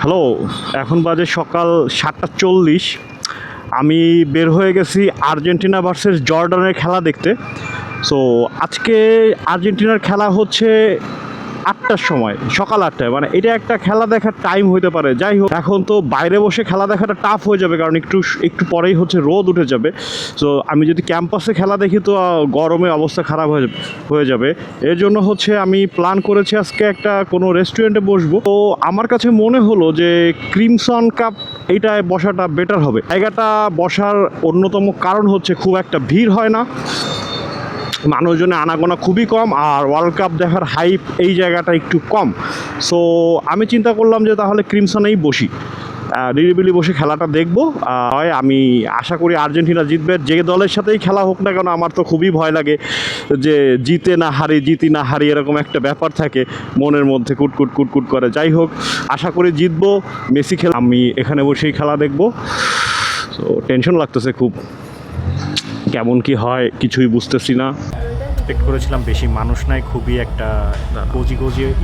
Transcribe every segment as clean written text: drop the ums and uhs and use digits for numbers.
Hello, এখন বাজে সকাল 7:40। আমি বের হয়ে গেছি আর্জেন্টিনা ভার্সেস জর্ডানের খেলা দেখতে। সো আজকে আর্জেন্টিনার খেলা হচ্ছে 8টার সময়, সকাল 8টায়। মানে এটা একটা খেলা দেখার টাইম হতে পারে। যাই হোক, এখন তো বাইরে বসে খেলা দেখাটা টাফ হয়ে যাবে, কারণ একটু পরেই হচ্ছে রোদ উঠে যাবে। সো আমি যদি ক্যাম্পাসে খেলা দেখি তো গরমে অবস্থা খারাপ হয়ে যাবে। এর জন্য হচ্ছে আমি প্ল্যান করেছি আজকে একটা কোনো রেস্টুরেন্টে বসবো। তো আমার কাছে মনে হলো যে ক্রিমসন কাপ এইটায় বসাটা বেটার হবে। জায়গাটা বসার অন্যতম কারণ হচ্ছে খুব একটা ভিড় হয় না, মানুষজনের আনাগোনা খুবই কম, আর ওয়ার্ল্ড কাপ দেখার হাইপ এই জায়গাটা একটু কম। সো আমি চিন্তা করলাম যে তাহলে ক্রিমসনেই বসি, নিরিবিলি বসে খেলাটা দেখবো। হয় আমি আশা করি আর্জেন্টিনা জিতবে, যে দলের সাথেই খেলা হোক না কেন। আমার তো খুবই ভয় লাগে যে জিতি না হারি এরকম একটা ব্যাপার থাকে মনের মধ্যে, কুটকুট করে। যাই হোক, আশা করি জিতবো, মেসি খেলা। আমি এখানে বসেই খেলা দেখবো। তো টেনশন লাগতেছে খুব, কেমন কি হয় কিছুই বুঝতেছি না। এক্সপেক্ট করেছিলাম বেশি মানুষ নাই, খুবই একটা কোজি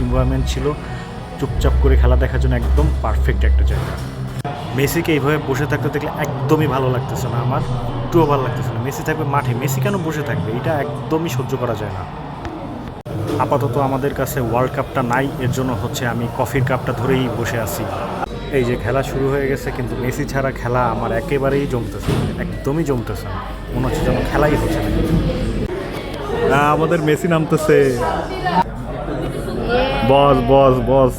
এনভায়রনমেন্ট ছিল। চুপচাপ করে খেলা দেখার জন্য একদম পারফেক্ট একটা জায়গা। মেসিকে এইভাবে বসে থাকতে দেখলে একদমই ভালো লাগতেছে না, আমার একটুও ভালো লাগতেছে না। মেসি থাকবে মাঠে, মেসি কেন বসে থাকবে? এটা একদমই সহ্য করা যায় না। আপাতত আমাদের কাছে ওয়ার্ল্ড কাপটা নাই, এর জন্য হচ্ছে আমি কফির কাপটা ধরেই বসে আছি। এই যে খেলা শুরু হয়ে গেছে, কিন্তু মেসি ছাড়া খেলা আমার একেবারেই জমতেছে না, একদমই জমতেছে না। মনে হচ্ছে যেন খেলাই হচ্ছে না। আমাদের মেসি নামতেছে। বস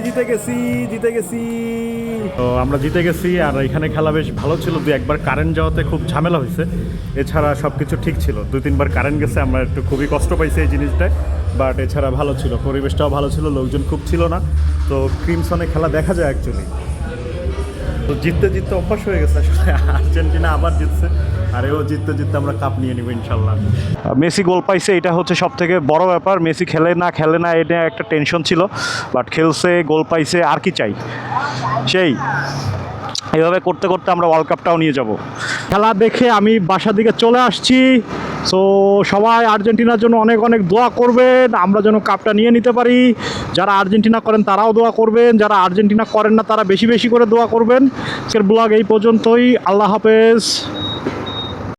জিতে গেছি। তো আমরা জিতে গেছি, আর এখানে খেলা বেশ ভালো ছিল। একবার কারেন্ট যাওয়াতে খুব ঝামেলা হয়েছে, এছাড়া সব কিছু ঠিক ছিল। 2-3বার কারেন্ট গেছে, আমরা একটু খুবই কষ্ট পাইছি এই জিনিসটায়। বাট এছাড়া ভালো ছিল, পরিবেশটাও ভালো ছিল, লোকজন খুব ছিল না। তো ক্রিমসনে খেলা দেখা যায় অ্যাকচুয়ালি। তো জিততে অভ্যাস হয়ে গেছে আসলে। আর্জেন্টিনা আবার জিতছে, আর এও জিততে আমরা কাপ নিয়ে নিব ইনশাল্লাহ। মেসি গোল পাইছে, এটা হচ্ছে সব থেকে বড় ব্যাপার। মেসি খেলে না এটা একটা টেনশন ছিল, বাট খেলছে, গোল পাইছে, আর কি চাই। সেই এইভাবে করতে আমরা ওয়ার্ল্ড কাপটাও নিয়ে যাব। খেলা দেখে আমি বাসার দিকে চলে আসছি। সো সবাই আর্জেন্টিনার জন্য অনেক দোয়া করবেন, আমরা যেন কাপটা নিয়ে নিতে পারি। যারা আর্জেন্টিনা করেন তারাও দোয়া করবেন, যারা আর্জেন্টিনা করেন না তারা বেশি করে দোয়া করবেন। আজকের ব্লগ এই পর্যন্তই। আল্লাহ হাফেজ।